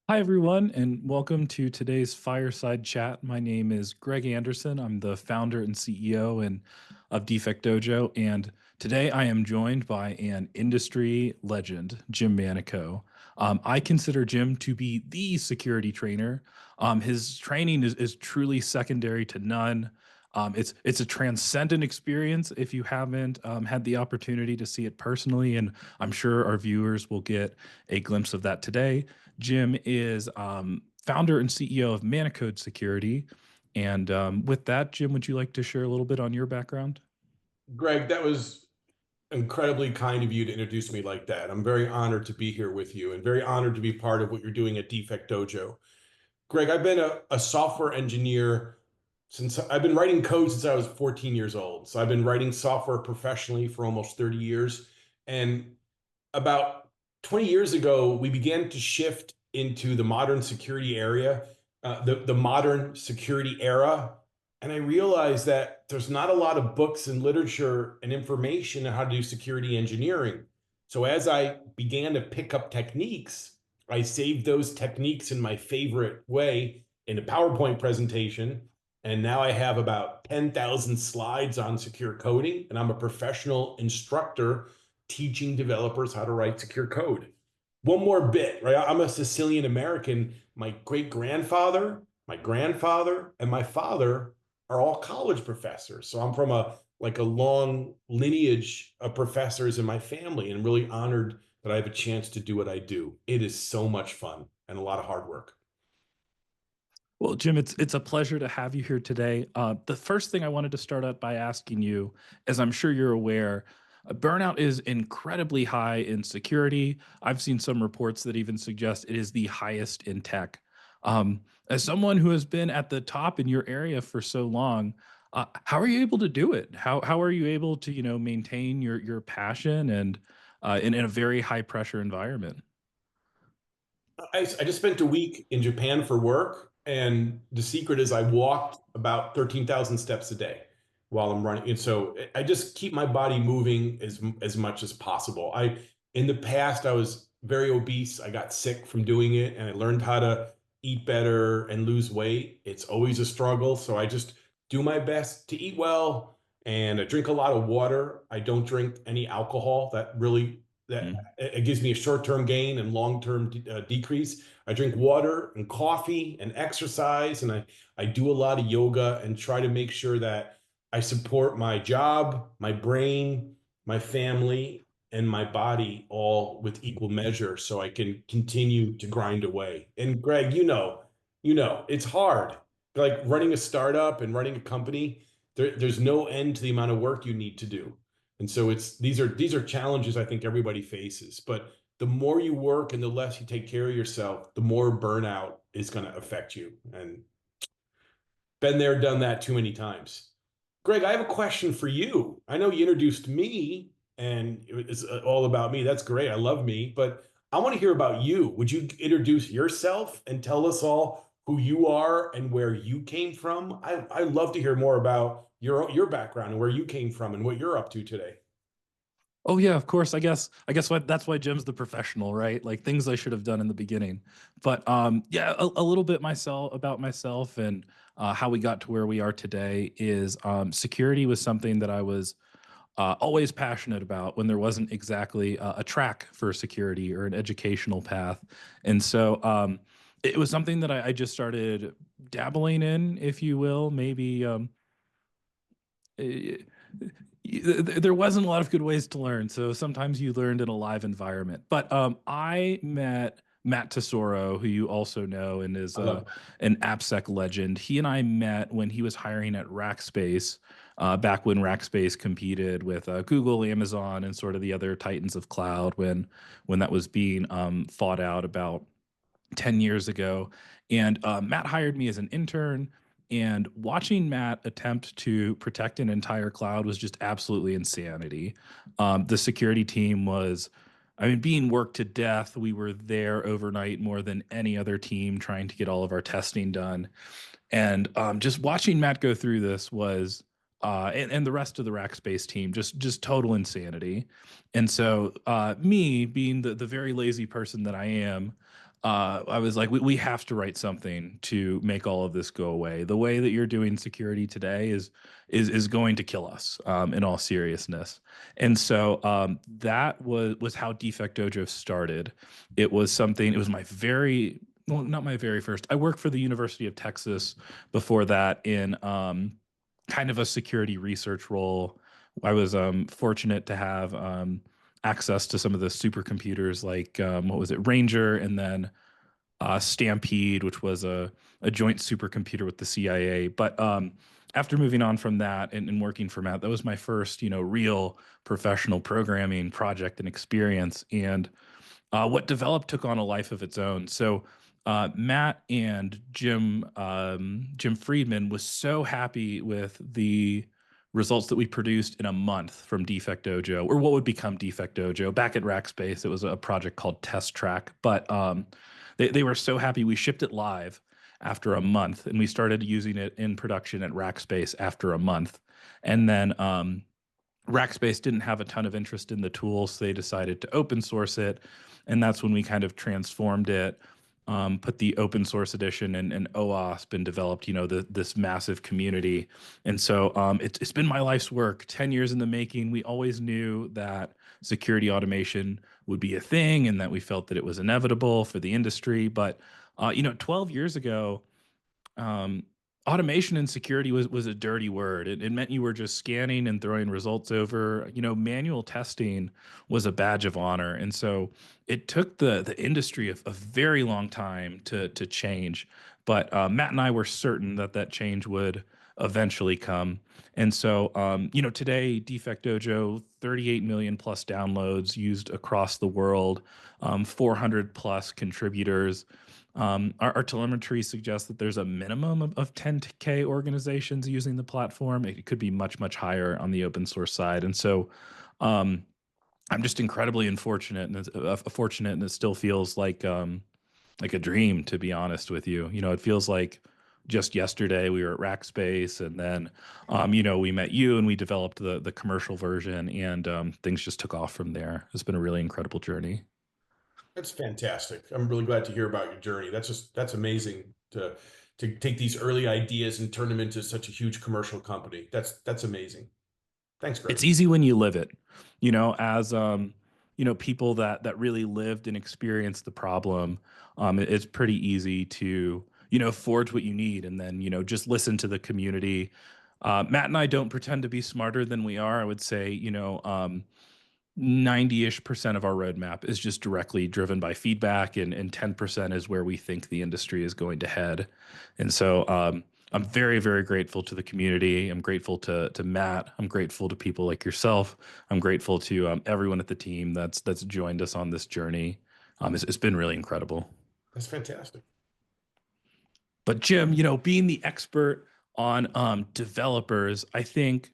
Hi, everyone, and welcome to today's Fireside Chat. My name is Greg Anderson. I'm the founder and CEO of Defect Dojo, and today I am joined by an industry legend, Jim Manico. I consider Jim to be the security trainer. His training is truly secondary to none. It's a transcendent experience if you haven't had the opportunity to see it personally, and I'm sure our viewers will get a glimpse of that today. Jim is founder and CEO of Manicode Security. And with that, Jim, would you like to share a little bit on your background? Greg, that was incredibly kind of you to introduce me like that. I'm very honored to be here with you and very honored to be part of what you're doing at Defect Dojo. Greg, I've been a software engineer since I've been writing code since I was 14 years old. So I've been writing software professionally for almost 30 years. And about 20 years ago, we began to shift into the modern security area, the modern security era. And I realized that there's not a lot of books and literature and information on how to do security engineering. So as I began to pick up techniques, I saved those techniques in my favorite way in a PowerPoint presentation. And now I have about 10,000 slides on secure coding, and I'm a professional instructor teaching developers how to write secure code. One more bit, right? I'm a Sicilian American. My great grandfather, my grandfather, and my father are all college professors. So I'm from a long lineage of professors in my family, and really honored that I have a chance to do what I do. It is so much fun and a lot of hard work. Well, Jim, it's a pleasure to have you here today. The first thing I wanted to start out by asking you, as I'm sure you're aware, burnout is incredibly high in security. I've seen some reports that even suggest it is the highest in tech. As someone who has been at the top in your area for so long, how are you able to do it? How are you able to maintain your passion and in a very high pressure environment? I just spent a week in Japan for work, and the secret is I walked about 13,000 steps a day while I'm running. And so I just keep my body moving as much as possible. In the past, I was very obese. I got sick from doing it, and I learned how to eat better and lose weight. It's always a struggle. So I just do my best to eat well, and I drink a lot of water. I don't drink any alcohol. That it gives me a short-term gain and long-term decrease. I drink water and coffee and exercise, and I do a lot of yoga and try to make sure that I support my job, my brain, my family, and my body all with equal measure so I can continue to grind away. And Greg, it's hard. Like running a startup and running a company, there's no end to the amount of work you need to do. And so these are challenges I think everybody faces. But the more you work and the less you take care of yourself, the more burnout is going to affect you. And been there, done that too many times. Greg, I have a question for you. I know you introduced me and it's all about me. That's great. I love me, but I want to hear about you. Would you introduce yourself and tell us all who you are and where you came from? I love to hear more about your background and where you came from and what you're up to today. Oh yeah, of course. I guess that's why Jim's the professional, right? Like things I should have done in the beginning. But yeah, a little bit myself about myself and how we got to where we are today is security was something that I was always passionate about when there wasn't exactly a track for security or an educational path. And so it was something that I just started dabbling in, if you will, maybe eh, there wasn't a lot of good ways to learn. So sometimes you learned in a live environment. But I met Matt Tesoro, who you also know and is I love an AppSec legend. He and I met when he was hiring at Rackspace, back when Rackspace competed with Google, Amazon, and sort of the other titans of cloud when that was being fought out about 10 years ago. And Matt hired me as an intern. And watching Matt attempt to protect an entire cloud was just absolutely insanity. The security team was, I mean, being worked to death. We were there overnight more than any other team trying to get all of our testing done. And just watching Matt go through this was, and the rest of the Rackspace team, just total insanity. And so, me being the very lazy person that I am, I was like, we have to write something to make all of this go away. The way that you're doing security today is going to kill us, in all seriousness. And so that was how Defect Dojo started. It was something. It was my very well, not my very first. I worked for the University of Texas before that in kind of a security research role. I was fortunate to have access to some of the supercomputers like what was it, Ranger, and then Stampede, which was a joint supercomputer with the CIA. But after moving on from that and working for Matt, that was my first, real professional programming project and experience. And what developed took on a life of its own. So Matt and Jim Friedman was so happy with the results that we produced in a month from Defect Dojo, or what would become Defect Dojo. Back at Rackspace, it was a project called Test Track, but they were so happy we shipped it live after a month, and we started using it in production at Rackspace after a month, and then Rackspace didn't have a ton of interest in the tool, so they decided to open source it, and that's when we kind of transformed it, put the open source edition and OWASP and developed, this massive community. And so it's been my life's work, 10 years in the making. We always knew that security automation would be a thing and that we felt that it was inevitable for the industry. But 12 years ago, um, automation and security was a dirty word. It meant you were just scanning and throwing results over. Manual testing was a badge of honor, and so it took the industry a very long time to change. But Matt and I were certain that that change would eventually come. And so, today, Defect Dojo, 38 million plus downloads used across the world, 400 plus contributors. Our telemetry suggests that there's a minimum of 10K organizations using the platform. It could be much, much higher on the open source side. And so um, I'm just incredibly unfortunate and fortunate, and it still feels like a dream, to be honest with you. It feels like just yesterday we were at Rackspace, and then we met you and we developed the commercial version, and things just took off from there. It's been a really incredible journey. That's fantastic. I'm really glad to hear about your journey. That's amazing to take these early ideas and turn them into such a huge commercial company. That's amazing. Thanks, Greg. It's easy when you live it, as people that really lived and experienced the problem. It's pretty easy to forge what you need, and then just listen to the community. Matt and I don't pretend to be smarter than we are. I would say 90-ish% of our roadmap is just directly driven by feedback, and 10% is where we think the industry is going to head. And so I'm very, very grateful to the community. I'm grateful to Matt. I'm grateful to people like yourself. I'm grateful to everyone at the team that's joined us on this journey. It's been really incredible. That's fantastic. But Jim, being the expert on developers, I think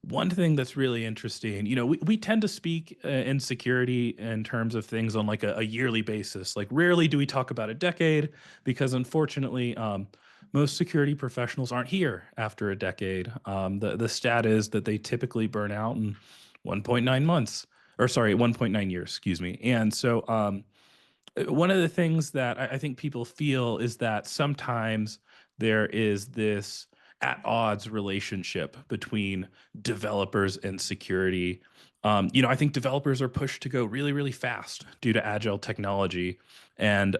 one thing that's really interesting, we tend to speak in security in terms of things on like a yearly basis. Like rarely do we talk about a decade because unfortunately, most security professionals aren't here after a decade. The stat is that they typically burn out in 1.9 months, or sorry, 1.9 years, excuse me. And so one of the things that I think people feel is that sometimes there is this at odds relationship between developers and security. I think developers are pushed to go really, really fast due to agile technology. And,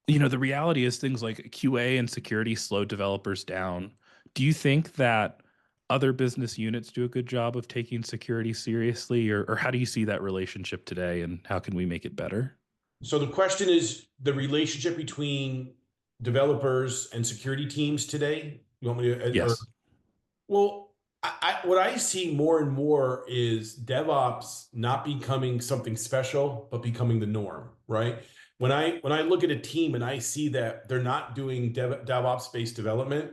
the reality is things like QA and security slow developers down. Do you think that other business units do a good job of taking security seriously, or how do you see that relationship today, and how can we make it better? So the question is the relationship between developers and security teams today. You want me to, or Yes. well, what I see more and more is DevOps not becoming something special, but becoming the norm, right? When I look at a team and I see that they're not doing DevOps based development,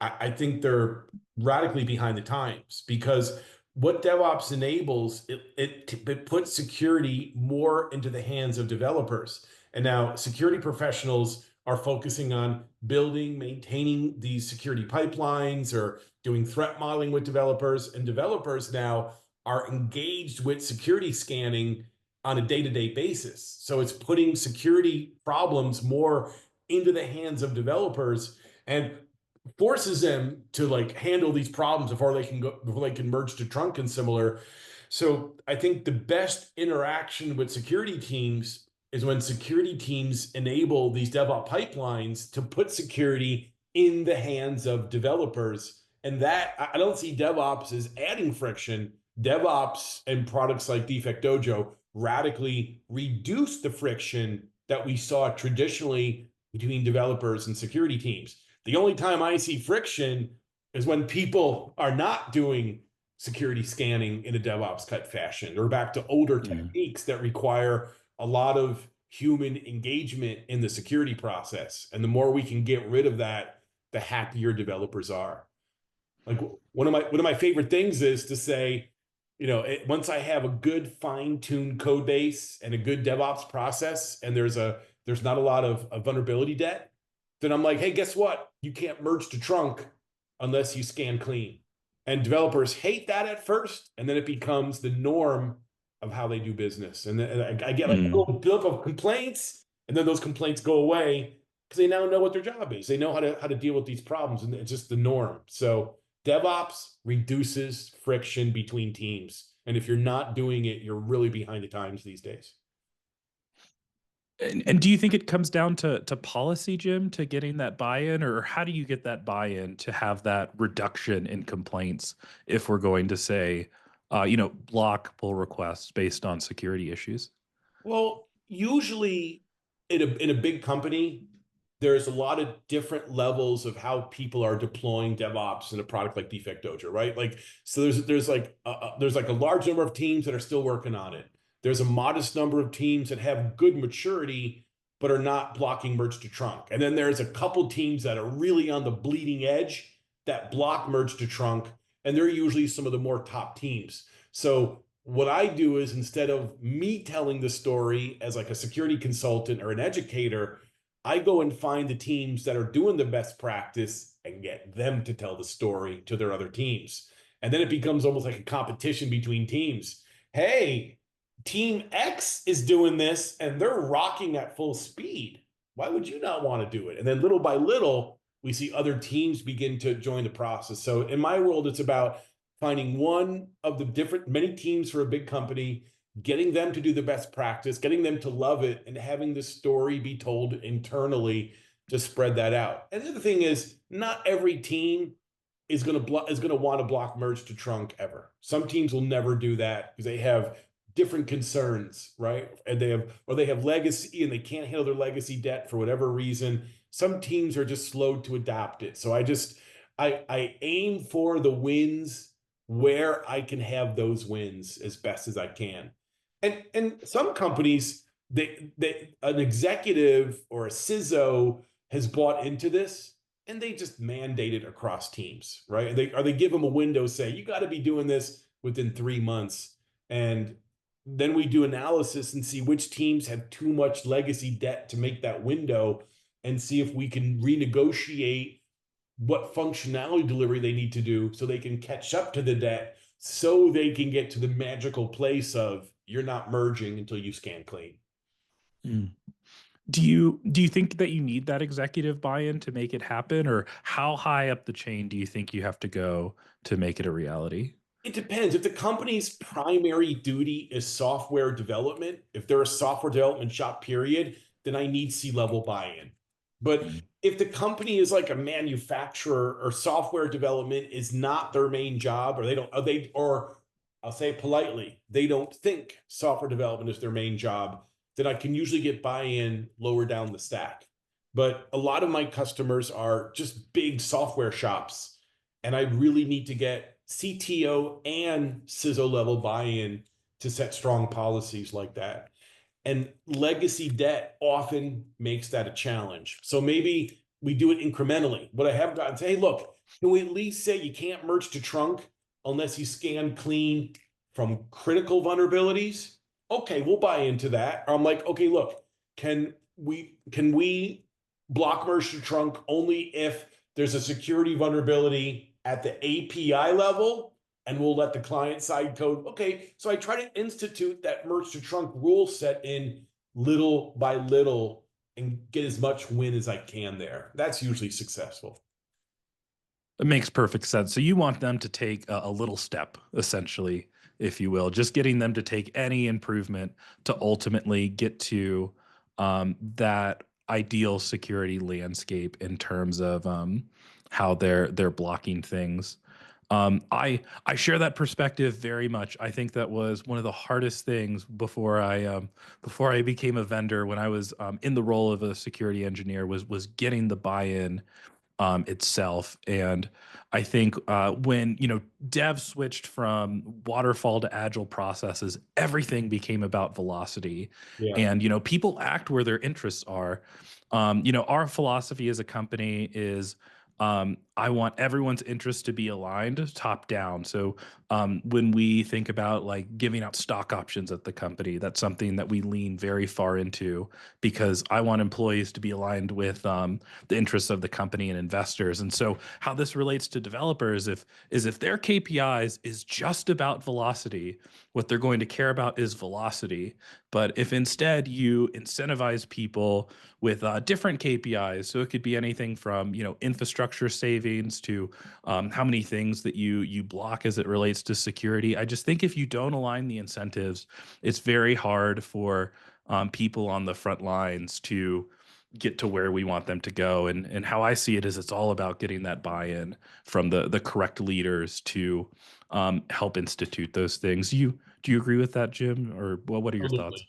I think they're radically behind the times because what DevOps enables, it puts security more into the hands of developers. And now security professionals are focusing on building, maintaining these security pipelines or doing threat modeling with developers. And developers now are engaged with security scanning on a day-to-day basis. So it's putting security problems more into the hands of developers and forces them to like handle these problems before they can merge to trunk and similar. So I think the best interaction with security teams is when security teams enable these DevOps pipelines to put security in the hands of developers. And that I don't see DevOps as adding friction. DevOps and products like Defect Dojo radically reduce the friction that we saw traditionally between developers and security teams. The only time I see friction is when people are not doing security scanning in a DevOps cut fashion, or back to older techniques that require a lot of human engagement in the security process. And the more we can get rid of that, the happier developers are. Like one of my favorite things is to say, once I have a good fine-tuned code base and a good DevOps process, and there's not a lot of vulnerability debt, then I'm like, hey, guess what? You can't merge to trunk unless you scan clean. And developers hate that at first, and then it becomes the norm of how they do business. And then I get like a little buildup of complaints, and then those complaints go away because they now know what their job is. They know how to deal with these problems, and it's just the norm. So DevOps reduces friction between teams. And if you're not doing it, you're really behind the times these days. And do you think it comes down to policy, Jim, to getting that buy-in, or how do you get that buy-in to have that reduction in complaints if we're going to say, block pull requests based on security issues? Well, usually in a big company, there's a lot of different levels of how people are deploying DevOps in a product like Defect Dojo, right? Like, so there's like a large number of teams that are still working on it. There's a modest number of teams that have good maturity but are not blocking merge to trunk. And then there's a couple teams that are really on the bleeding edge that block merge to trunk, and they're usually some of the more top teams. So what I do is, instead of me telling the story as like a security consultant or an educator, I go and find the teams that are doing the best practice and get them to tell the story to their other teams. And then it becomes almost like a competition between teams. Hey, team X is doing this and they're rocking at full speed. Why would you not want to do it? And then little by little, we see other teams begin to join the process. So in my world, it's about finding one of the many teams for a big company, getting them to do the best practice, getting them to love it, and having the story be told internally to spread that out. And the other thing is, not every team is going to want to block merge to trunk ever. Some teams will never do that because they have different concerns, right? And they have legacy and they can't handle their legacy debt for whatever reason. Some teams are just slow to adopt it. So I aim for the wins where I can have those wins as best as I can. And some companies, an executive or a CISO has bought into this, and they just mandate it across teams, right? They give them a window, say, you got to be doing this within 3 months. And then we do analysis and see which teams have too much legacy debt to make that window, and see if we can renegotiate what functionality delivery they need to do so they can catch up to the debt, so they can get to the magical place of you're not merging until you scan clean. Do you think that you need that executive buy-in to make it happen, or how high up the chain do you think you have to go to make it a reality? It depends. If the company's primary duty is software development, if they're a software development shop, period, then I need C-level buy-in. But if the company is like a manufacturer, or software development is not their main job, or I'll say it politely, they don't think software development is their main job, then I can usually get buy-in lower down the stack. But a lot of my customers are just big software shops, and I really need to get CTO and CISO level buy-in to set strong policies like that. And legacy debt often makes that a challenge. So maybe we do it incrementally. What I have gotten, say, hey, look, can we at least say you can't merge to trunk unless you scan clean from critical vulnerabilities? Okay, we'll buy into that. Or I'm like, okay, look, can we block merge to trunk only if there's a security vulnerability at the API level and we'll let the client side code. Okay, so I try to institute that merge to trunk rule set in little by little and get as much win as I can there. That's usually successful. It makes perfect sense. So you want them to take a little step, essentially, if you will, just getting them to take any improvement to ultimately get to that ideal security landscape in terms of how they're blocking things. I share that perspective very much. I think that was one of the hardest things before I became a vendor when I was in the role of a security engineer was getting the buy-in itself. And I think when dev switched from waterfall to agile processes, everything became about velocity. Yeah. And people act where their interests are. Our philosophy as a company is I want everyone's interests to be aligned top down. So when we think about like giving out stock options at the company, that's something that we lean very far into because I want employees to be aligned with the interests of the company and investors. And so how this relates to developers if their KPIs is just about velocity, what they're going to care about is velocity. But if instead you incentivize people with different KPIs, so it could be anything from infrastructure savings to how many things that you block as it relates to security. I just think if you don't align the incentives, it's very hard for people on the front lines to get to where we want them to go. And how I see it is it's all about getting that buy-in from the correct leaders to help institute those things. Do you agree with that, Jim? Or well, what are your thoughts?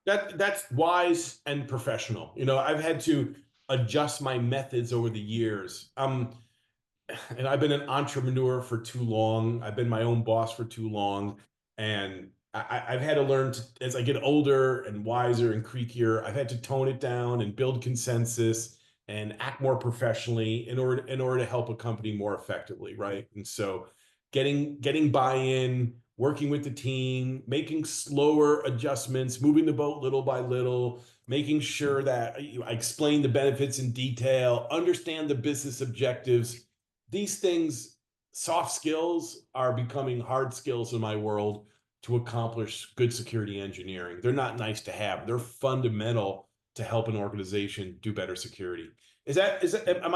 Absolutely. That's wise and professional. I've had to adjust my methods over the years. And I've been an entrepreneur for too long. I've been my own boss for too long, and I've had to learn to, as I get older and wiser and creakier, I've had to tone it down and build consensus and act more professionally in order to help a company more effectively, right? And so, getting buy-in, working with the team, making slower adjustments, moving the boat little by little, making sure that I explain the benefits in detail, understand the business objectives. These things, soft skills, are becoming hard skills in my world to accomplish good security engineering. They're not nice to have. They're fundamental to help an organization do better security. Is that am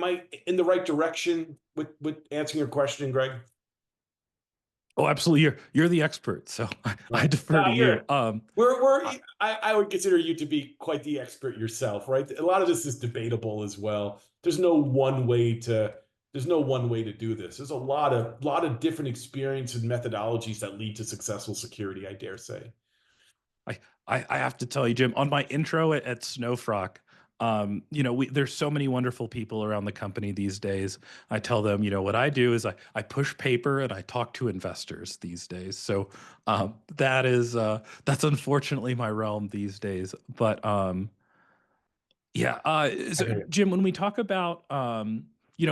I in the right direction with answering your question, Greg? Oh, absolutely. You're the expert, so I Right. defer Now to you. I I would consider you to be quite the expert yourself, right? A lot of this is debatable as well. There's no one way to do this. There's a lot of different experience and methodologies that lead to successful security, I dare say. I, I have to tell you, Jim, on my intro at Snowfrock, there's so many wonderful people around the company these days. I tell them, what I do is I push paper and I talk to investors these days. So that's unfortunately my realm these days. But yeah. I So hear you. Jim, when we talk about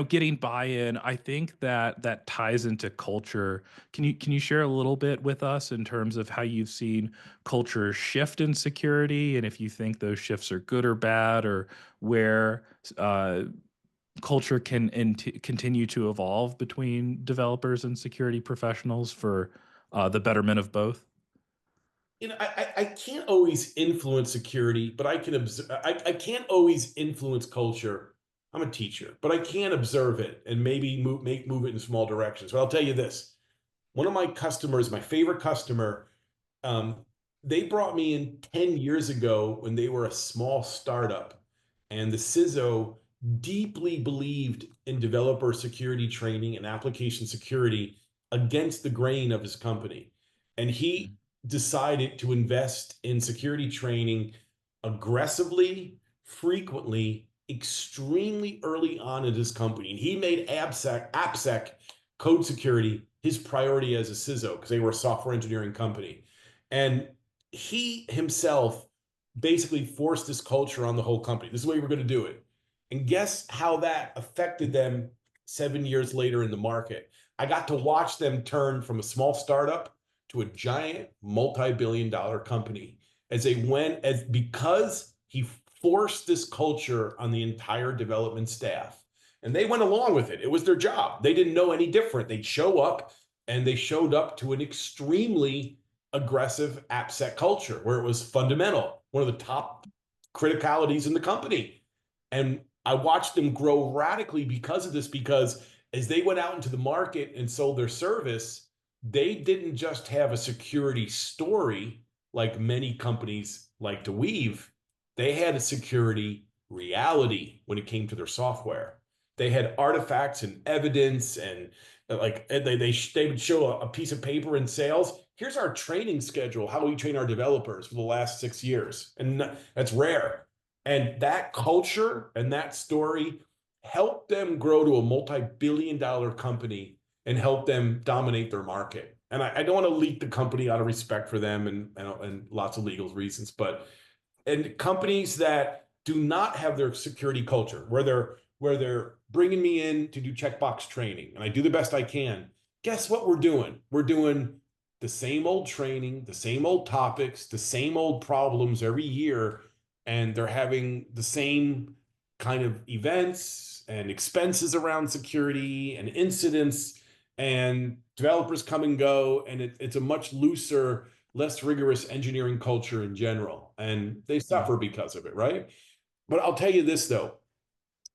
getting buy-in, I think that ties into culture. Can you share a little bit with us in terms of how you've seen culture shift in security, and if you think those shifts are good or bad, or where uh, culture can continue to evolve between developers and security professionals for the betterment of both? I can't always influence security, but I can observe. I can't always influence culture. I'm a teacher, but I can observe it and maybe move it in small directions. But I'll tell you this: one of my customers, my favorite customer, um, they brought me in 10 years ago when they were a small startup, and the CISO deeply believed in developer security training and application security against the grain of his company. And he decided to invest in security training aggressively, frequently, extremely early on in his company. And he made AppSec code security his priority as a CISO because they were a software engineering company. And he himself basically forced this culture on the whole company. This is the way we're going to do it. And guess how that affected them 7 years later in the market? I got to watch them turn from a small startup to a giant multi-billion dollar company as they went as because he forced this culture on the entire development staff. And they went along with it. It was their job. They didn't know any different. They'd show up and they showed up to an extremely aggressive AppSec culture where it was fundamental, one of the top criticalities in the company. And I watched them grow radically because of this, because as they went out into the market and sold their service, they didn't just have a security story like many companies like to weave. They had a security reality when it came to their software. They had artifacts and evidence, and like they would show a piece of paper in sales. Here's our training schedule, how we train our developers for the last 6 years. And that's rare. And that culture and that story helped them grow to a multi-billion-dollar company and help them dominate their market. And I don't want to leak the company out of respect for them and lots of legal reasons, but and companies that do not have their security culture, where they're bringing me in to do checkbox training, and I do the best I can. Guess what we're doing? We're doing the same old training, the same old topics, the same old problems every year, and they're having the same kind of events and expenses around security and incidents, and developers come and go, and it's a much looser, less rigorous engineering culture in general, and they suffer because of it, right? But I'll tell you this though,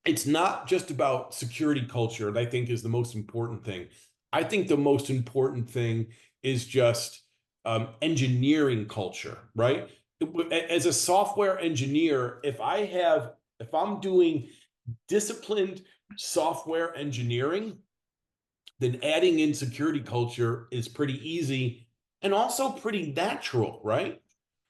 it's not just about security culture that I think is the most important thing. I think the most important thing is just engineering culture, right? As a software engineer, if I'm doing disciplined software engineering, then adding in security culture is pretty easy and also pretty natural, right?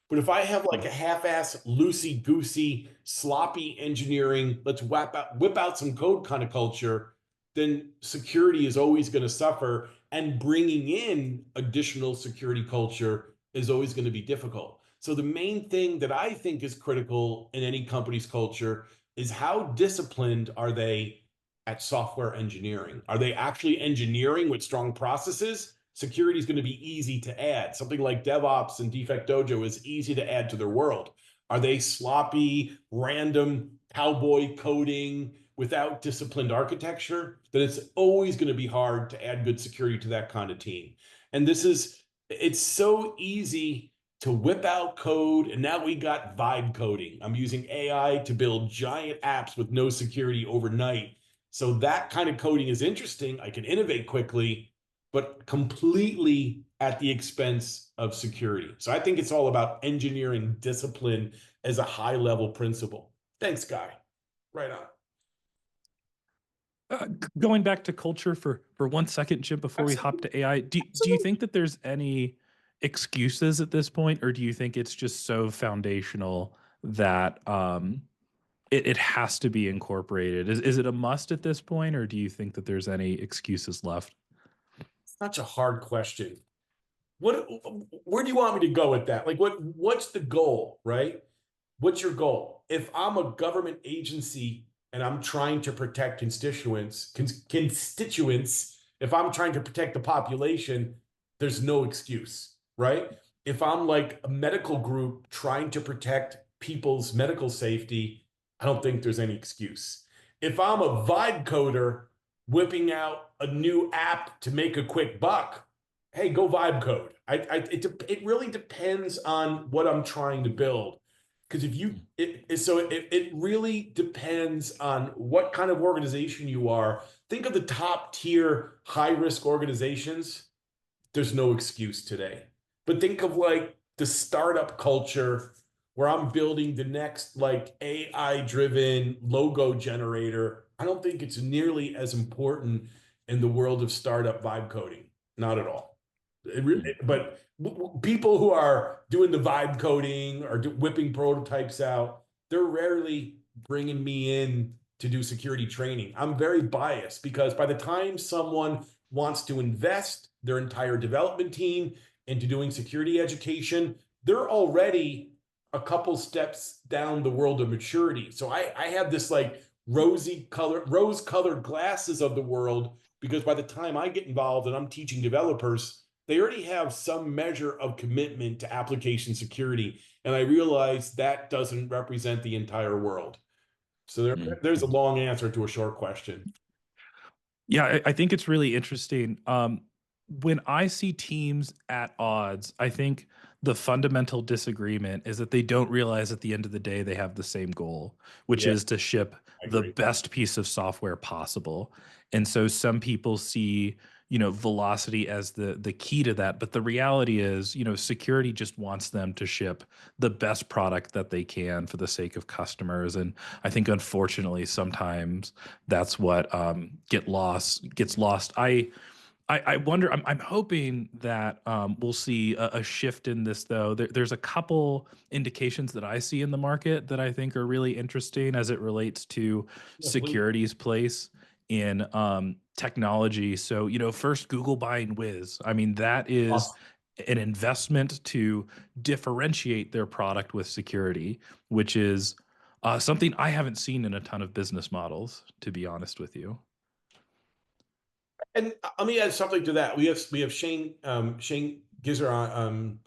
But if I have like a half-ass, loosey-goosey, sloppy engineering, let's whip out some code kind of culture, then security is always going to suffer, and bringing in additional security culture is always going to be difficult. So the main thing that I think is critical in any company's culture is how disciplined are they at software engineering? Are they actually engineering with strong processes? Security is going to be easy to add. Something like DevOps and Defect Dojo is easy to add to their world. Are they sloppy, random cowboy coding without disciplined architecture? Then it's always going to be hard to add good security to that kind of team. And it's so easy to whip out code. And now we got vibe coding. I'm using AI to build giant apps with no security overnight. So that kind of coding is interesting. I can innovate quickly, but completely at the expense of security. So I think it's all about engineering discipline as a high level principle. Thanks, Guy. Right on. Going back to culture for 1 second, Jim, before we hop to AI, do you think that there's any excuses at this point, or do you think it's just so foundational that it has to be incorporated? Is it a must at this point, or do you think that there's any excuses left? Such a hard question. Where do you want me to go with that? Like what's the goal, right? What's your goal? If I'm a government agency and I'm trying to protect constituents, if I'm trying to protect the population, there's no excuse, right? If I'm like a medical group trying to protect people's medical safety, I don't think there's any excuse. If I'm a vibe coder whipping out a new app to make a quick buck, hey, go vibe code. It really depends on what I'm trying to build. Because it really depends on what kind of organization you are. Think of the top tier high risk organizations. There's no excuse today. But think of like the startup culture where I'm building the next like AI driven logo generator. I don't think it's nearly as important in the world of startup vibe coding. Not at all. But people who are doing the vibe coding or whipping prototypes out, they're rarely bringing me in to do security training. I'm very biased because by the time someone wants to invest their entire development team into doing security education, they're already a couple steps down the world of maturity. So I have this like rose colored glasses of the world, because by the time I get involved and I'm teaching developers, they already have some measure of commitment to application security. And I realize that doesn't represent the entire world. So there's a long answer to a short question. Yeah, I think it's really interesting. when I see teams at odds, I think the fundamental disagreement is that they don't realize at the end of the day they have the same goal, which Yeah, is to ship I the agree. best piece of software possible. And so some people see, velocity as the key to that, but the reality is, security just wants them to ship the best product that they can for the sake of customers. And I think unfortunately sometimes that's what gets lost. I wonder. I'm hoping that we'll see a shift in this, though. There's a couple indications that I see in the market that I think are really interesting as it relates to Yeah, please. security's place in technology. So, first Google buying Wiz. I mean, that is Awesome. an investment to differentiate their product with security, which is something I haven't seen in a ton of business models, to be honest with you. And let me add something to that. We have Shane Gizer on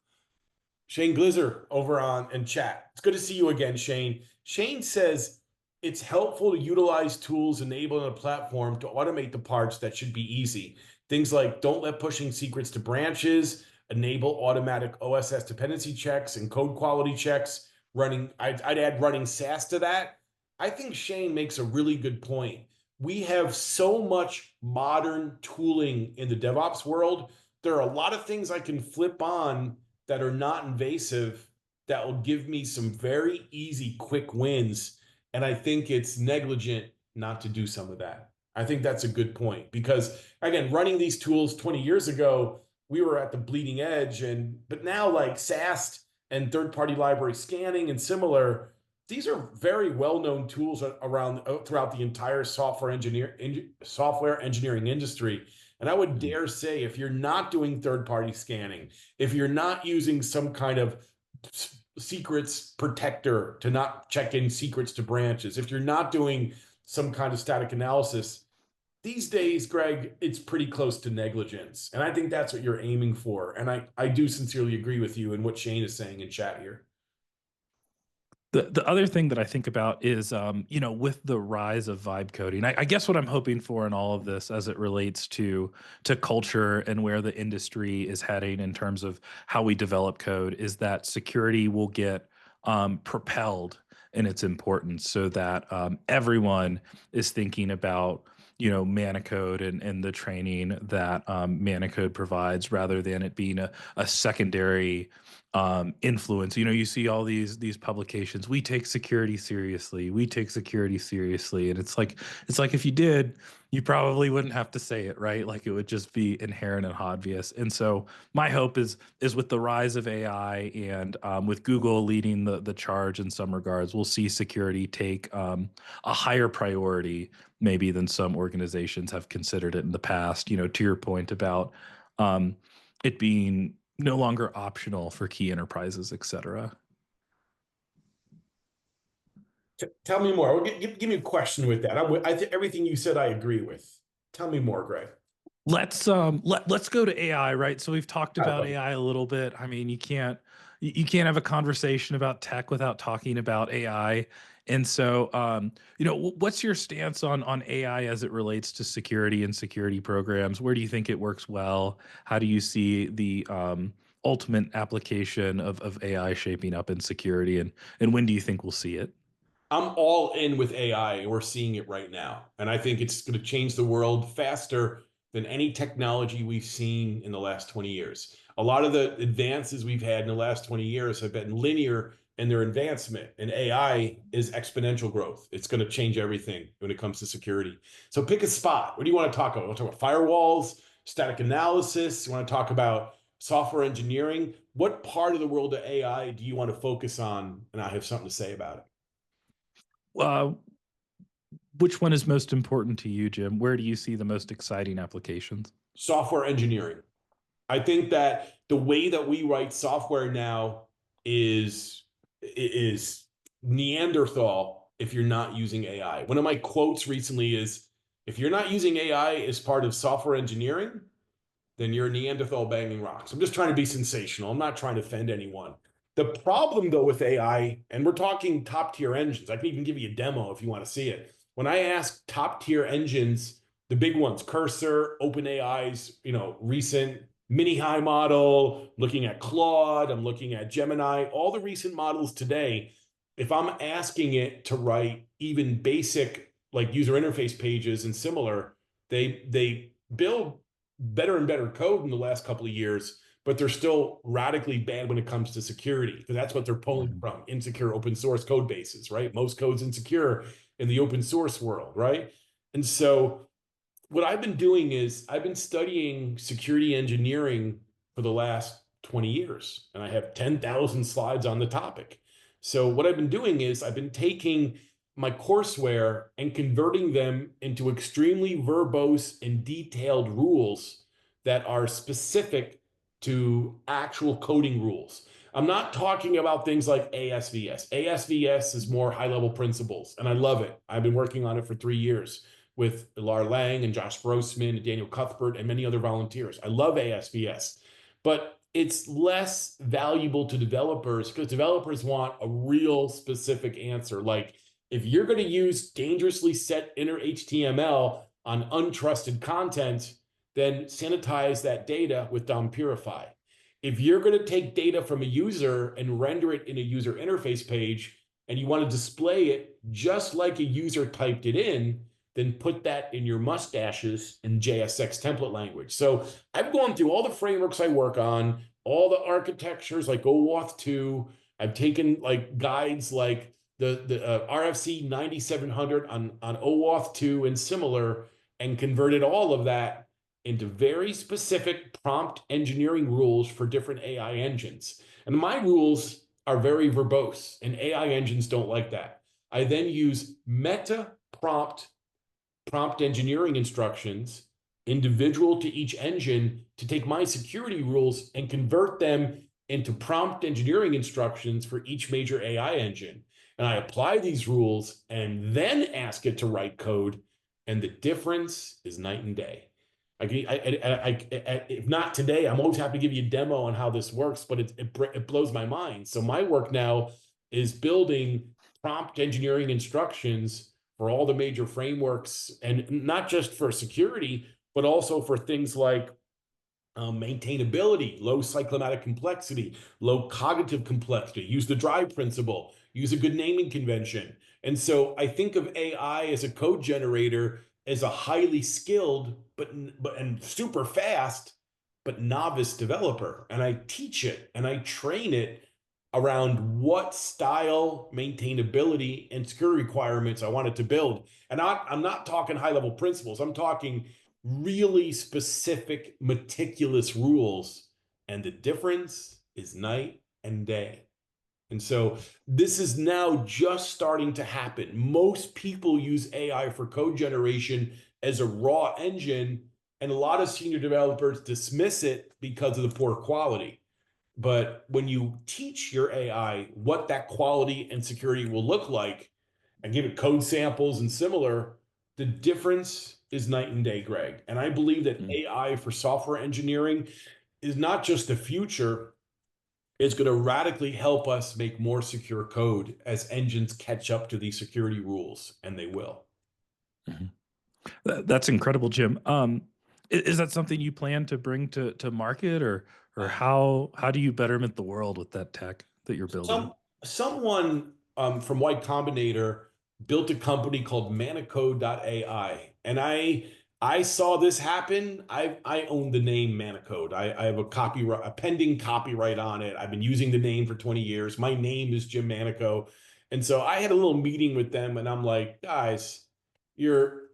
Shane Glizer over on in chat. It's good to see you again, Shane. Shane says it's helpful to utilize tools enabling a platform to automate the parts that should be easy. Things like don't let pushing secrets to branches, enable automatic OSS dependency checks and code quality checks. I'd add running SaaS to that. I think Shane makes a really good point. We have so much modern tooling in the DevOps world. There are a lot of things I can flip on that are not invasive that will give me some very easy, quick wins. And I think it's negligent not to do some of that. I think that's a good point because, again, running these tools 20 years ago, we were at the bleeding edge. But now, like SAST and third party library scanning and similar, these are very well known tools around throughout the entire software engineering industry. And I would Mhm. dare say, if you're not doing third party scanning, if you're not using some kind of secrets protector to not check in secrets to branches, if you're not doing some kind of static analysis, these days, Greg, it's pretty close to negligence. And I think that's what you're aiming for. And I do sincerely agree with you in what Shane is saying in chat here. The other thing that I think about is, with the rise of vibe coding, I guess what I'm hoping for in all of this, as it relates to culture and where the industry is heading in terms of how we develop code, is that security will get propelled in its importance, so that everyone is thinking about Manicode and the training that Manicode provides, rather than it being a secondary influence. You see all these publications. We take security seriously. We take security seriously, and it's like if you did, you probably wouldn't have to say it, right? Like it would just be inherent and obvious. And so my hope is with the rise of AI and with Google leading the charge in some regards, we'll see security take a higher priority maybe than some organizations have considered it in the past. To your point about um, it being no longer optional for key enterprises, et cetera. Tell me more. Give me a question with that. I think everything you said, I agree with. Tell me more, Greg. Let's go to AI, right? So we've talked I about love AI a little bit. I mean, you can't have a conversation about tech without talking about AI. And so, what's your stance on AI as it relates to security and security programs? Where do you think it works well? How do you see the ultimate application of AI shaping up in security, and when do you think we'll see it? I'm all in with AI. We're seeing it right now. And I think it's going to change the world faster than any technology we've seen in the last 20 years. A lot of the advances we've had in the last 20 years have been linear in their advancement, and AI is exponential growth. It's going to change everything when it comes to security. So pick a spot. What do you want to talk about? Want to talk about firewalls, static analysis? You want to talk about software engineering? What part of the world of AI do you want to focus on? And I have something to say about it. Uh, which one is most important to you, Jim? Where do you see the most exciting applications? Software engineering. I think that the way that we write software now is Neanderthal if you're not using AI. One of my quotes recently is if you're not using AI as part of software engineering, then you're a Neanderthal banging rocks. I'm just trying to be sensational. I'm not trying to offend anyone. The problem though with AI, and we're talking top tier engines, I can even give you a demo if you want to see it. When I ask top tier engines the big ones, Cursor, OpenAI's, recent mini high model, looking at Claude, I'm looking at Gemini, all the recent models today. If I'm asking it to write even basic like user interface pages and similar, they build better and better code in the last couple of years, but they're still radically bad when it comes to security because that's what they're pulling Mhm. from insecure open source code bases, right? Most code's insecure in the open source world, right? And so what I've been doing is I've been studying security engineering for the last 20 years, and I have 10,000 slides on the topic. So what I've been doing is I've been taking my courseware and converting them into extremely verbose and detailed rules that are specific to actual coding rules. I'm not talking about things like ASVS. ASVS is more high level principles, and I love it. I've been working on it for 3 years with Ilar Lang and Josh Grossman and Daniel Cuthbert and many other volunteers. I love ASVS, but it's less valuable to developers because developers want a real specific answer. Like if you're going to use dangerously set inner HTML on untrusted content, then sanitize that data with DOM Purify. If you're going to take data from a user and render it in a user interface page, and you want to display it just like a user typed it in, then put that in your mustaches in JSX template language. So I've gone through all the frameworks I work on, all the architectures like OAuth 2. I've taken like guides like the RFC 9700 on OAuth 2 and similar, and converted all of that into very specific prompt engineering rules for different AI engines. And my rules are very verbose, and AI engines don't like that. I then use meta prompt engineering instructions, individual to each engine, to take my security rules and convert them into prompt engineering instructions for each major AI engine. And I apply these rules and then ask it to write code. And the difference is night and day. If not today, I'm always happy to give you a demo on how this works, but it blows my mind. So my work now is building prompt engineering instructions for all the major frameworks, and not just for security, but also for things like maintainability, low cyclomatic complexity, low cognitive complexity, use the drive principle, use a good naming convention. And so I think of AI as a code generator as a highly skilled but and super fast but novice developer. And I teach it and I train it around what style, maintainability, and security requirements I want it to build. And I'm not talking high level principles. I'm talking really specific, meticulous rules. And the difference is night and day. And so this is now just starting to happen. Most people use AI for code generation as a raw engine, and a lot of senior developers dismiss it because of the poor quality. But when you teach your AI what that quality and security will look like and give it code samples and similar, the difference is night and day, Greg. And I believe that Mm. AI for software engineering is not just the future, it's going to radically help us make more secure code as engines catch up to these security rules, and they will. Mhm. That's incredible, Jim. Is that something you plan to bring to market, or how do you betterment the world with that tech that you're building? Some someone from Y Combinator built a company called Manicode.ai, and I saw this happen. I own the name Manicode. I have a pending copyright on it. I've been using the name for 20 years. My name is Jim Manico, and so I had a little meeting with them, and I'm like, guys, you're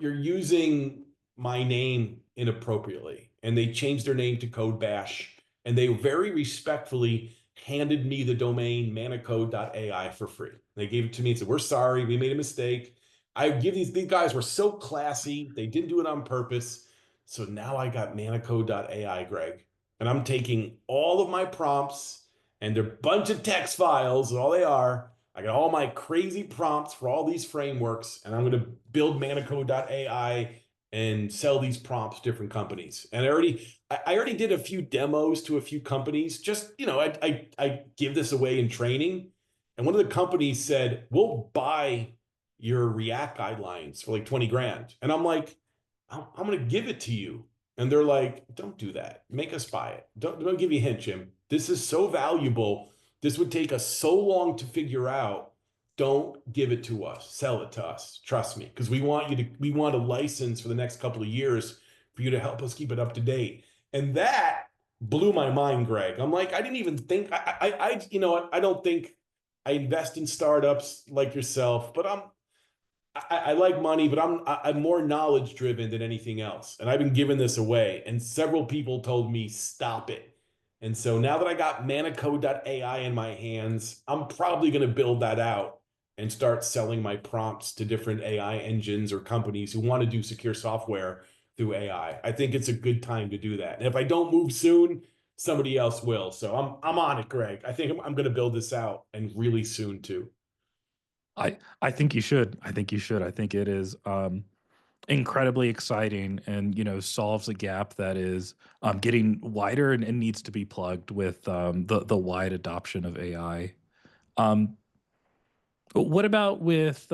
using my name inappropriately, and they changed their name to Code Bash, and they very respectfully handed me the domain manicode.ai for free. They gave it to me and said, "We're sorry, we made a mistake." I give these guys were so classy, they didn't do it on purpose. So now I got manicode.ai, Greg, and I'm taking all of my prompts and they're a bunch of text files, all they are. I got all my crazy prompts for all these frameworks, and I'm going to build manicode.ai and sell these prompts to different companies. And I already did a few demos to a few companies. Just, I give this away in training. And one of the companies said, "We'll buy your React guidelines for like 20 grand." And I'm like, I'm going to give it to you. And they're like, don't do that. Make us buy it. Don't give me a hint, Jim. This is so valuable. This would take us so long to figure out. Don't give it to us. Sell it to us. Trust me, because we want a license for the next couple of years for you to help us keep it up to date. And that blew my mind, Greg. I'm like, I didn't even think you know what? I don't think I invest in startups like yourself, but I like money, but I'm more knowledge driven than anything else. And I've been giving this away, and several people told me stop it. And so now that I got Manicode.ai in my hands, I'm probably going to build that out and start selling my prompts to different AI engines or companies who want to do secure software through AI. I think it's a good time to do that. And if I don't move soon, somebody else will. So I'm on it, Greg. I think I'm going to build this out and really soon too. I think you should. I think you should. I think it is incredibly exciting, and solves a gap that is getting wider, and needs to be plugged with the wide adoption of AI. Um, what about with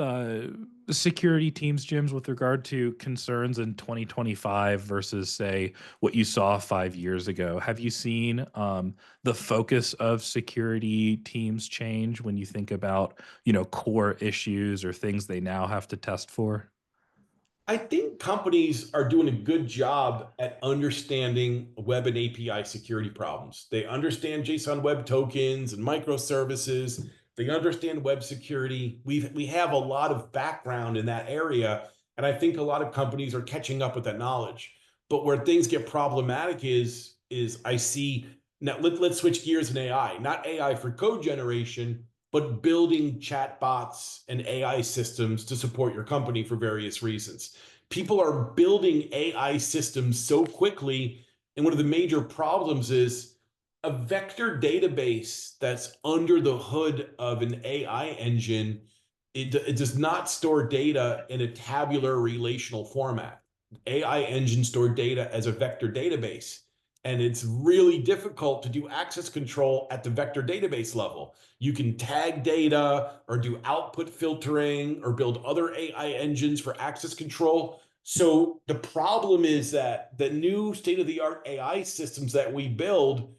security teams, Jims, with regard to concerns in 2025 versus, say, what you saw 5 years ago? Have you seen the focus of security teams change when you think about, core issues or things they now have to test for? I think companies are doing a good job at understanding web and API security problems. They understand JSON web tokens and microservices. They understand web security. We have a lot of background in that area, and I think a lot of companies are catching up with that knowledge. But where things get problematic is I see now let's switch gears in AI, not AI for code generation, but building chatbots and AI systems to support your company for various reasons. People are building AI systems so quickly, and one of the major problems is a vector database that's under the hood of an AI engine. It does not store data in a tabular relational format. AI engines store data as a vector database. And it's really difficult to do access control at the vector database level. You can tag data or do output filtering or build other AI engines for access control. So the problem is that the new state-of-the-art AI systems that we build,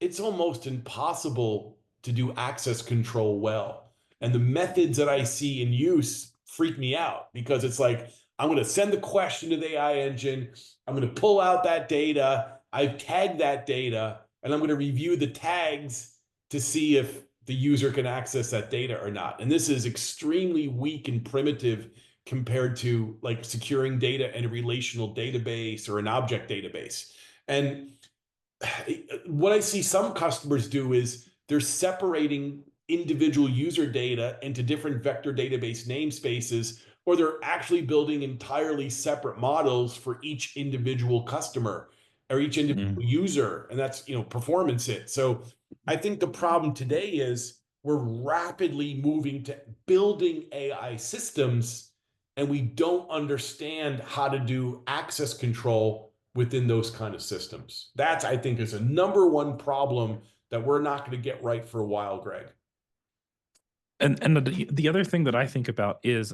it's almost impossible to do access control well. And the methods that I see in use freak me out because it's like, I'm going to send the question to the AI engine. I'm going to pull out that data. I've tagged that data, and I'm going to review the tags to see if the user can access that data or not. And this is extremely weak and primitive compared to like securing data in a relational database or an object database. And what I see some customers do is they're separating individual user data into different vector database namespaces, or they're actually building entirely separate models for each individual customer or each individual Mm. user, and that's performance it. So I think the problem today is we're rapidly moving to building AI systems, and we don't understand how to do access control within those kind of systems. That's, I think, is a number one problem that we're not going to get right for a while, Greg. And the other thing that I think about is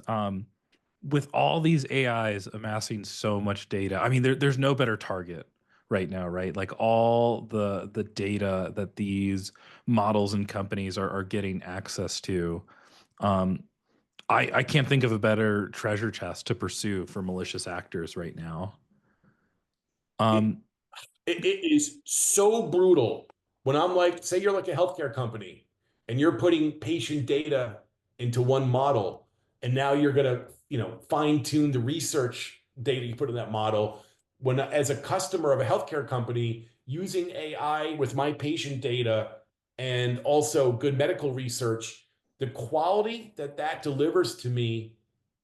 with all these AIs amassing so much data, I mean, there's no better target right now, right? Like all the data that these models and companies are getting access to. Um, I can't think of a better treasure chest to pursue for malicious actors right now. It, Um, it is so brutal when I'm like, say you're like a healthcare company and you're putting patient data into one model, and now you're going to, fine tune the research data you put in that model. When, as a customer of a healthcare company, using AI with my patient data and also good medical research, the quality that that delivers to me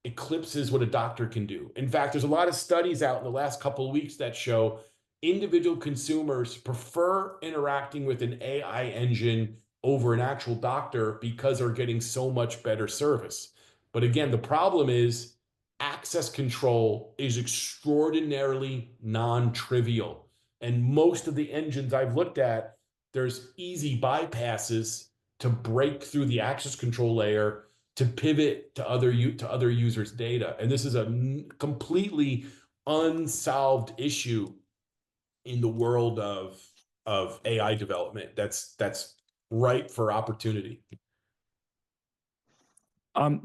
eclipses what a doctor can do. In fact, there's a lot of studies out in the last couple of weeks that show individual consumers prefer interacting with an AI engine over an actual doctor because they're getting so much better service. But again, the problem is access control is extraordinarily non-trivial. And most of the engines I've looked at, there's easy bypasses to break through the access control layer to pivot to other users' data. And this is a completely unsolved issue in the world of AI development that's ripe for opportunity.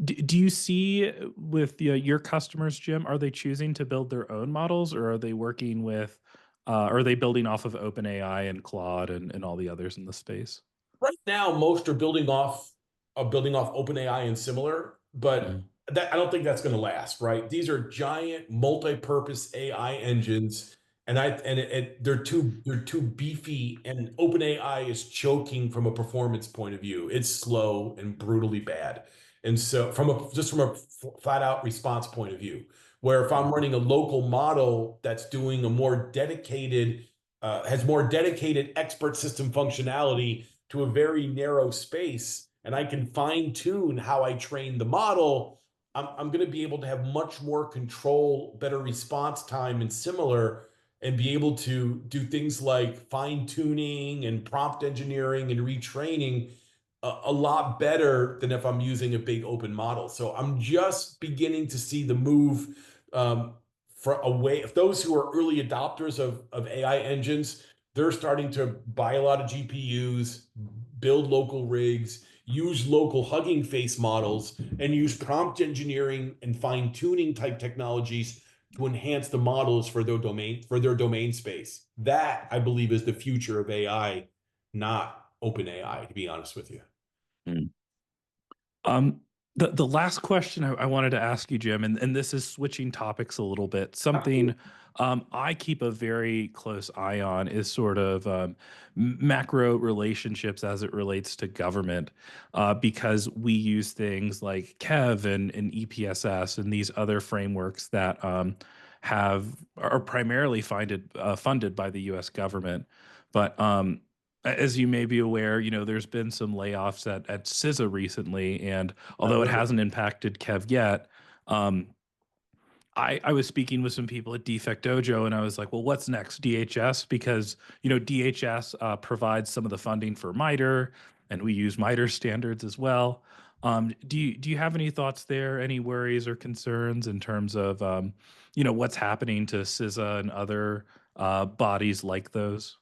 Do you see with your customers, Jim, are they choosing to build their own models, or are they working with, are they building off of OpenAI and Claude and all the others in the space? Right now, most are building off OpenAI and similar, but Mhm. that I don't think that's going to last, right? These are giant multi-purpose AI engines, and they're too beefy, and OpenAI is choking from a performance point of view. It's slow and brutally bad, and so from a flat out response point of view, where if I'm running a local model that's doing a more dedicated has more dedicated expert system functionality to a very narrow space, and I can fine tune how I train the model, I'm going to be able to have much more control, better response time, and similar, and be able to do things like fine tuning and prompt engineering and retraining a lot better than if I'm using a big open model. So I'm just beginning to see the move for away. If those who are early adopters of AI engines, they're starting to buy a lot of GPUs, build local rigs, use local Hugging Face models, and use prompt engineering and fine tuning type technologies to enhance the models for their domain space. That I believe is the future of AI, not open AI, to be honest with you. Mm. Um, the last question I wanted to ask you, Jim, and this is switching topics a little bit. Absolutely. Something I keep a very close eye on is sort of macro relationships as it relates to government, because we use things like KEV and EPSS and these other frameworks that are primarily funded by the U.S. government, but as you may be aware, there's been some layoffs at CISA recently, and I although it heard it. hasn't impacted Kev yet, um, I was speaking with some people at Defect Dojo, and I was like, well, what's next? DHS? Because, DHS provides some of the funding for MITRE, and we use MITRE standards as well. Do you have any thoughts there? Any worries or concerns in terms of, what's happening to CISA and other bodies like those?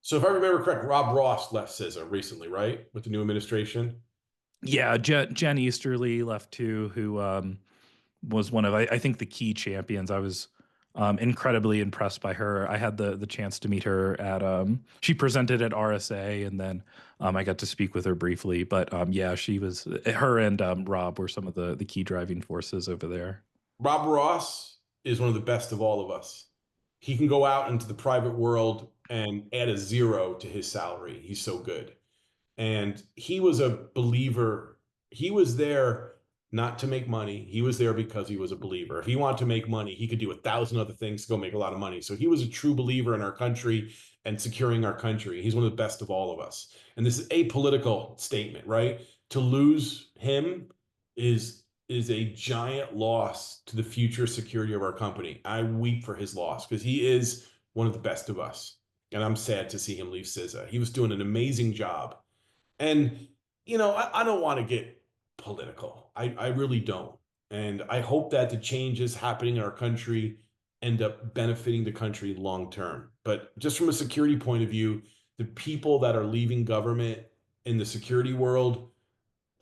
So if I remember correct, Rob Ross left CISA recently, right? With the new administration. Yeah, Jen Easterly left too, who was one of I think the key champions. I was incredibly impressed by her. I had the chance to meet her at she presented at RSA, and then I got to speak with her briefly. But yeah, she was her and Rob were some of the key driving forces over there. Rob Ross is one of the best of all of us. He can go out into the private world and add a zero to his salary. He's so good. And he was a believer. He was there not to make money. He was there because he was a believer. If he wanted to make money, he could do 1,000 other things to go make a lot of money. So he was a true believer in our country and securing our country. He's one of the best of all of us. And this is a political statement, right? To lose him is is a giant loss to the future security of our company. I weep for his loss because he is one of the best of us. And I'm sad to see him leave CISA. He was doing an amazing job. And, I don't want to get political. I really don't. And I hope that the changes happening in our country end up benefiting the country long term. But just from a security point of view, the people that are leaving government in the security world,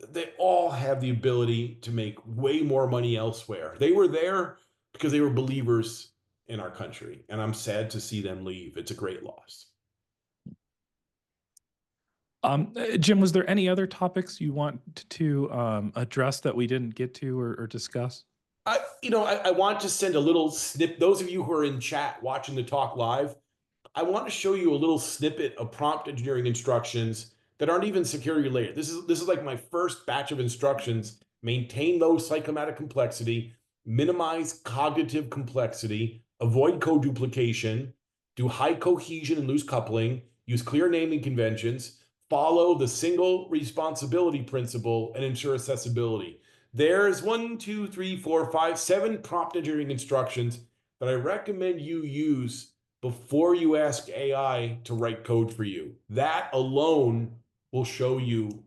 they all have the ability to make way more money elsewhere. They were there because they were believers in our country. And I'm sad to see them leave. It's a great loss. Jim, was there any other topics you want to address that we didn't get to or discuss? I want to send a little snip. Those of you who are in chat watching the talk live, I want to show you a little snippet of prompt engineering instructions that aren't even security related. This is like my first batch of instructions. Maintain low cyclomatic complexity, minimize cognitive complexity, avoid code duplication, do high cohesion and loose coupling, use clear naming conventions, follow the single responsibility principle, and ensure accessibility. There's 7 prompt engineering instructions that I recommend you use before you ask AI to write code for you. That alone will show you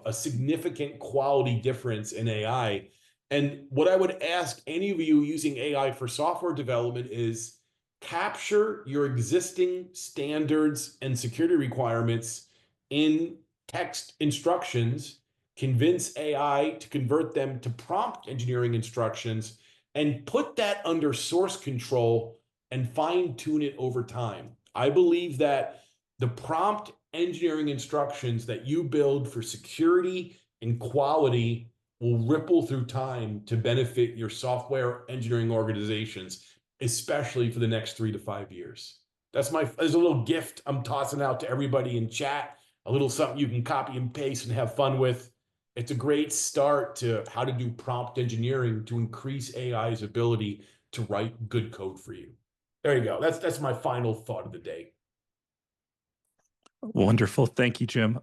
a significant quality difference in AI. And what I would ask any of you using AI for software development is capture your existing standards and security requirements in text instructions, convince AI to convert them to prompt engineering instructions, and put that under source control and fine tune it over time. I believe that the prompt engineering instructions that you build for security and quality will ripple through time to benefit your software engineering organizations, especially for the next 3 to 5 years. There's a little gift I'm tossing out to everybody in chat, a little something you can copy and paste and have fun with. It's a great start to how to do prompt engineering to increase AI's ability to write good code for you. There you go. That's my final thought of the day. Wonderful. Thank you, Jim.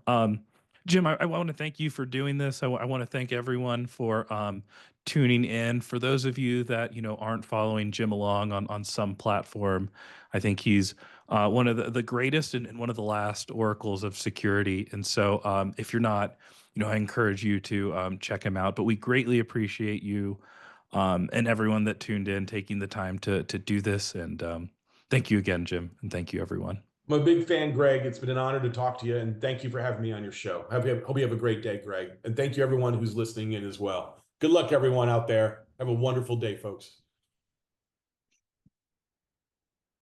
Jim, I want to thank you for doing this. I want to thank everyone for tuning in. For those of you that aren't following Jim along on some platform, I think he's one of the greatest and one of the last oracles of security. And so, if you're not, I encourage you to check him out. But we greatly appreciate you and everyone that tuned in, taking the time to do this. And thank you again, Jim, and thank you, everyone. I'm a big fan, Greg. It's been an honor to talk to you, and thank you for having me on your show. Hope you have a great day, Greg. And thank you, everyone who's listening in as well. Good luck, everyone out there. Have a wonderful day, folks.